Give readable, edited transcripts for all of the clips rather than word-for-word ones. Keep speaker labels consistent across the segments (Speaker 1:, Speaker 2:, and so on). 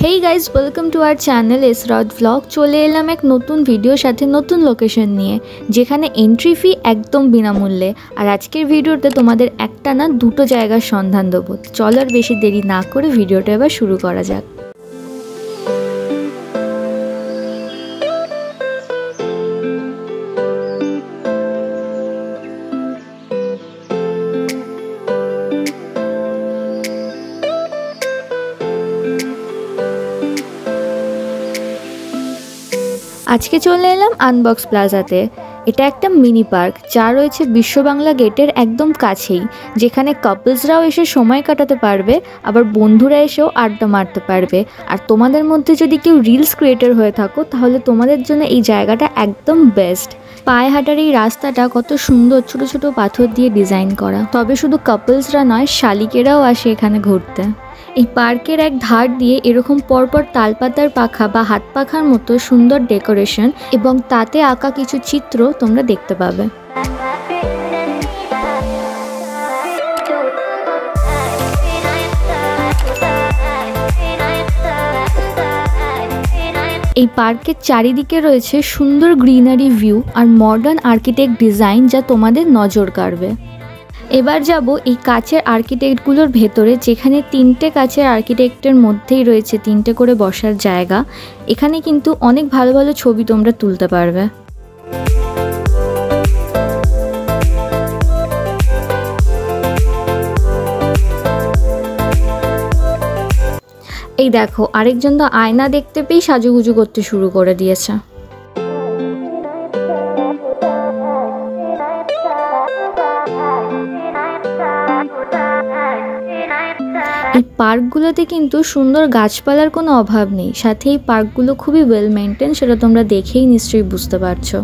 Speaker 1: Hey guys, welcome to our channel Esrat vlog. চলে এলাম এক নতুন ভিডিওর সাথে, নতুন লোকেশন নিয়ে, যেখানে এন্ট্রি ফি একদম বিনামূল্যে। আর আজকের ভিডিওতে তোমাদের একটা না দুটো জায়গার সন্ধান দেবো। চলো আর বেশি দেরি না করে ভিডিওটা এবার শুরু করা যাক। আজকে চলে এলাম আনবক্স প্লাজাতে। এটা একটা মিনি পার্ক যা রয়েছে বিশ্ব বাংলা গেটের একদম কাছেই, যেখানে কাপলসরাও এসে সময় কাটাতে পারবে, আবার বন্ধুরা এসেও আড্ডা মারতে পারবে। আর তোমাদের মধ্যে যদি কেউ রিলস ক্রিয়েটর হয়ে থাকো, তাহলে তোমাদের জন্য এই জায়গাটা একদম বেস্ট। পায়ে হাঁটার এই রাস্তাটা কত সুন্দর ছোট ছোট পাথর দিয়ে ডিজাইন করা। তবে শুধু কাপলসরা নয়, শালিকেরাও আসে এখানে ঘুরতে। এই পার্কের এক ধার দিয়ে এরকম পরপর তালপাতার পাখা বা হাত পাখার মতো সুন্দর ডেকোরেশন এবং তাতে আঁকা কিছু চিত্র তোমরা দেখতে পাবে। এই পার্কের চারিদিকে রয়েছে সুন্দর গ্রিনারি ভিউ আর মডার্ন আর্কিটেক্ট ডিজাইন, যা তোমাদের নজর কাড়বে। এবার যাব এই কাচের আর্কিটেক্টগুলোর ভেতরে, যেখানে তিনটে কাচের আর্কিটেক্টের মধ্যেই রয়েছে তিনটে করে বসার জায়গা। এখানে কিন্তু অনেক ভালো ভালো ছবি তোমরা তুলতে পারবে। এই দেখো, আরেকজন তো আয়না দেখতে পেয়েই সাজুগুজু করতে শুরু করে দিয়েছে। এই পার্কগুলোতে কিন্তু সুন্দর গাছপালার কোনো অভাব নেই, সাথে এই পার্কগুলো খুবই ওয়েল মেনটেন, সেটা তোমরা দেখেই নিশ্চয়ই বুঝতে পারছো।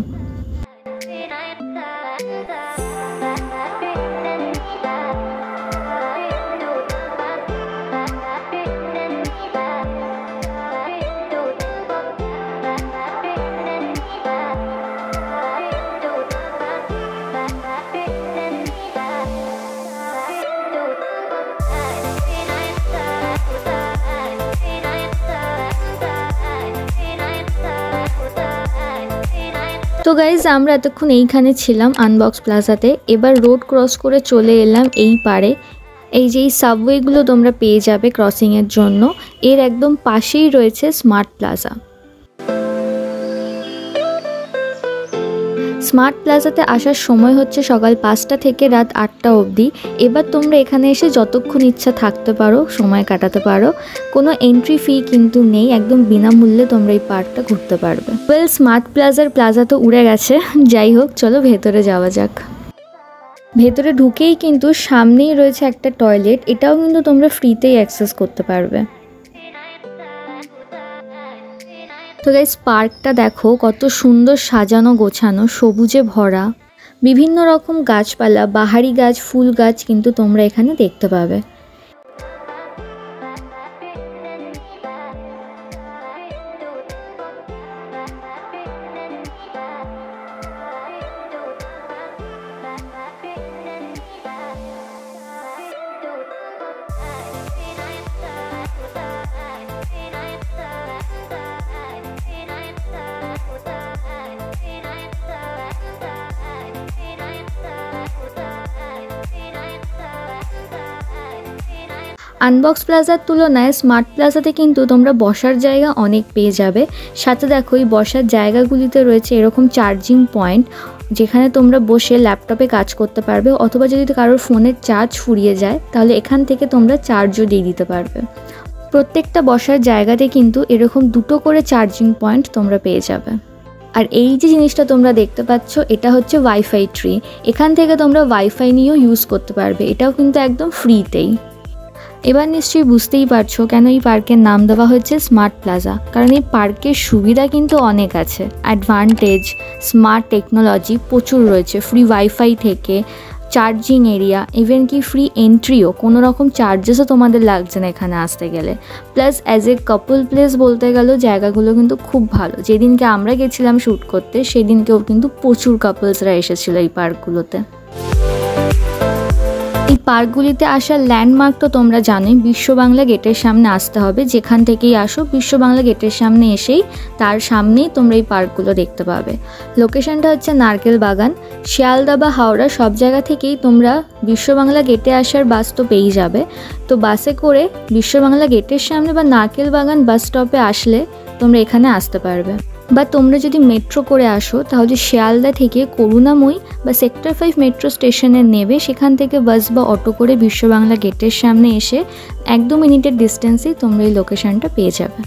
Speaker 1: তো গাইজ, আমরা এতক্ষণ এইখানে ছিলাম আনবক্স প্লাজাতে। এবার রোড ক্রস করে চলে এলাম এই পারে। এই যে এই সাবওয়েগুলো তোমরা পেয়ে যাবে ক্রসিংয়ের জন্য, এর একদম পাশেই রয়েছে স্মার্ট প্লাজা। স্মার্ট প্লাজাতে আসার সময় হচ্ছে সকাল 5টা থেকে রাত 8টা অবধি। এবার তোমরা এখানে এসে যতক্ষণ ইচ্ছা থাকতে পারো, সময় কাটাতে পারো। কোনো এন্ট্রি ফি কিন্তু নেই, একদম বিনামূল্যে তোমরা এই পার্কটা ঘুরতে পারবে। স্মার্ট প্লাজা তো উড়ে গেছে, যাই হোক, চলো ভেতরে যাওয়া যাক। ভেতরে ঢুকেই কিন্তু সামনেই রয়েছে একটা টয়লেট, এটাও কিন্তু তোমরা ফ্রিতেই অ্যাক্সেস করতে পারবে। তো গাইস, পার্কটা দেখো কত সুন্দর সাজানো গোছানো, সবুজে ভরা। বিভিন্ন রকম গাছপালা, বাহারি গাছ, ফুল গাছ কিন্তু তোমরা এখানে দেখতে পাবে। আনবক্স প্লাজার তুলনায় স্মার্ট প্লাজাতে কিন্তু তোমরা বসার জায়গা অনেক পেয়ে যাবে। সাথে দেখো, এই বসার জায়গাগুলিতে রয়েছে এরকম চার্জিং পয়েন্ট, যেখানে তোমরা বসে ল্যাপটপে কাজ করতে পারবে, অথবা যদি কারোর ফোনের চার্জ ফুরিয়ে যায় তাহলে এখান থেকে তোমরা চার্জও দিয়ে দিতে পারবে। প্রত্যেকটা বসার জায়গাতে কিন্তু এরকম দুটো করে চার্জিং পয়েন্ট তোমরা পেয়ে যাবে। আর এই যে জিনিসটা তোমরা দেখতে পাচ্ছ, এটা হচ্ছে ওয়াইফাই ট্রি। এখান থেকে তোমরা ওয়াইফাই নিয়েও ইউজ করতে পারবে, এটাও কিন্তু একদম ফ্রিতেই। এবার নিশ্চয়ই বুঝতেই পারছো কেন এই পার্কের নাম দেওয়া হয়েছে স্মার্ট প্লাজা, কারণ এই পার্কের সুবিধা কিন্তু অনেক আছে। অ্যাডভান্টেজ, স্মার্ট টেকনোলজি প্রচুর রয়েছে, ফ্রি ওয়াইফাই থেকে চার্জিং এরিয়া, ইভেন কি ফ্রি এন্ট্রিও, কোনো রকম চার্জেসও তোমাদের লাগছে না এখানে আসতে গেলে। Plus as a couple place বলতে গেলেও জায়গাগুলো কিন্তু খুব ভালো। যেদিনকে আমরা গেছিলাম শ্যুট করতে, সেদিনকেও কিন্তু প্রচুর কাপলসরা এসেছিলো এই পার্কগুলোতে। এই পার্কগুলিতে আসার ল্যান্ডমার্ক তো তোমরা জানোই, বিশ্ব বাংলা গেটের সামনে আসতে হবে। যেখান থেকেই আসো বিশ্ব বাংলা গেটের সামনে এসেই তার সামনেই তোমরা এই পার্কগুলো দেখতে পাবে। লোকেশনটা হচ্ছে নারকেল বাগান। শিয়ালদা বা হাওড়া সব জায়গা থেকেই তোমরা বিশ্ব বাংলা গেটে আসার বাস তো পেয়েই যাবে। তো বাসে করে বিশ্ব বাংলা গেটের সামনে বা নারকেল বাগান বাস স্টপে আসলে তোমরা এখানে আসতে পারবে। বা তোমরা যদি মেট্রো করে আসো তাহলে শিয়ালদা থেকে করুণাময়ী বা সেক্টর 5 মেট্রো স্টেশনে নেবে, সেখান থেকে বাস বা অটো করে বিশ্ব বাংলা গেটের সামনে এসে 1-2 মিনিটের ডিস্টেন্সেই তোমরা এই লোকেশনটা পেয়ে যাবে।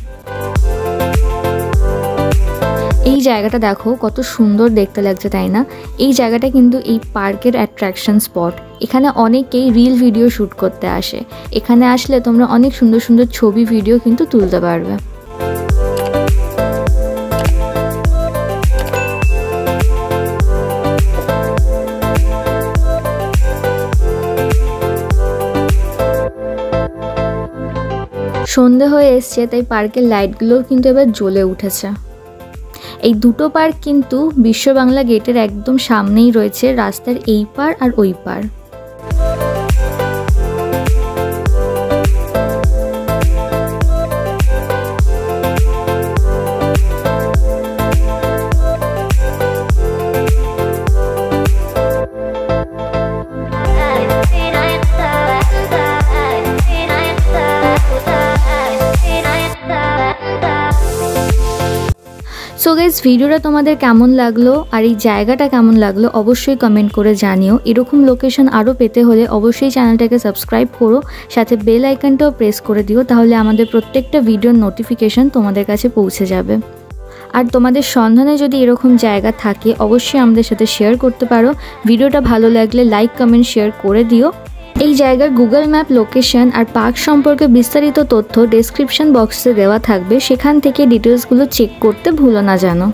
Speaker 1: এই জায়গাটা দেখো কত সুন্দর দেখতে লাগছে, তাই না? এই জায়গাটা কিন্তু এই পার্কের অ্যাট্রাকশন স্পট। এখানে অনেকেই রিল ভিডিও শ্যুট করতে আসে। এখানে আসলে তোমরা অনেক সুন্দর সুন্দর ছবি ভিডিও কিন্তু তুলতে পারবে। সন্ধে হয়ে এসছে, তাই পার্কের লাইটগুলোও কিন্তু এবার জ্বলে উঠেছে। এই দুটো পার্ক কিন্তু বিশ্ব বাংলা গেটের একদম সামনেই রয়েছে, রাস্তার এই পার আর ওই পার। সো গাইস, ভিডিওটা তোমাদের কেমন লাগলো আর এই জায়গাটা কেমন লাগলো অবশ্যই কমেন্ট করে জানিও। এরকম লোকেশন আরও পেতে হলে অবশ্যই চ্যানেলটাকে সাবস্ক্রাইব করো, সাথে বেল আইকনটাও প্রেস করে দিও, তাহলে আমাদের প্রত্যেকটা ভিডিওর নোটিফিকেশন তোমাদের কাছে পৌঁছে যাবে। আর তোমাদের সন্ধানে যদি এরকম জায়গা থাকে অবশ্যই আমাদের সাথে শেয়ার করতে পারো। ভিডিওটা ভালো লাগলে লাইক, কমেন্ট, শেয়ার করে দিও। এই জায়গার গুগল ম্যাপ লোকেশন আর পার্ক সম্পর্কে বিস্তারিত তথ্য ডেসক্রিপশন বক্সে দেওয়া থাকবে, সেখান থেকে ডিটেলসগুলো চেক করতে ভুলো না জানো।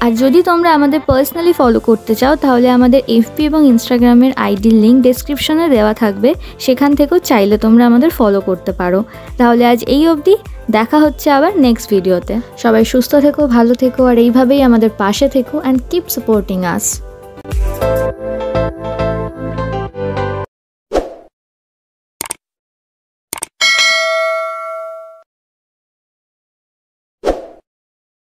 Speaker 1: আর যদি তোমরা আমাদের পার্সোনালি ফলো করতে চাও তাহলে আমাদের FB এবং ইনস্টাগ্রামের আইডির লিঙ্ক ডেসক্রিপশনে দেওয়া থাকবে, সেখান থেকেও চাইলে তোমরা আমাদের ফলো করতে পারো। তাহলে আজ এই অবধি, দেখা হচ্ছে আবার নেক্সট ভিডিওতে। সবাই সুস্থ থেকো, ভালো থেকো আর এইভাবেই আমাদের পাশে থেকো অ্যান্ড কিপ সাপোর্টিং আস।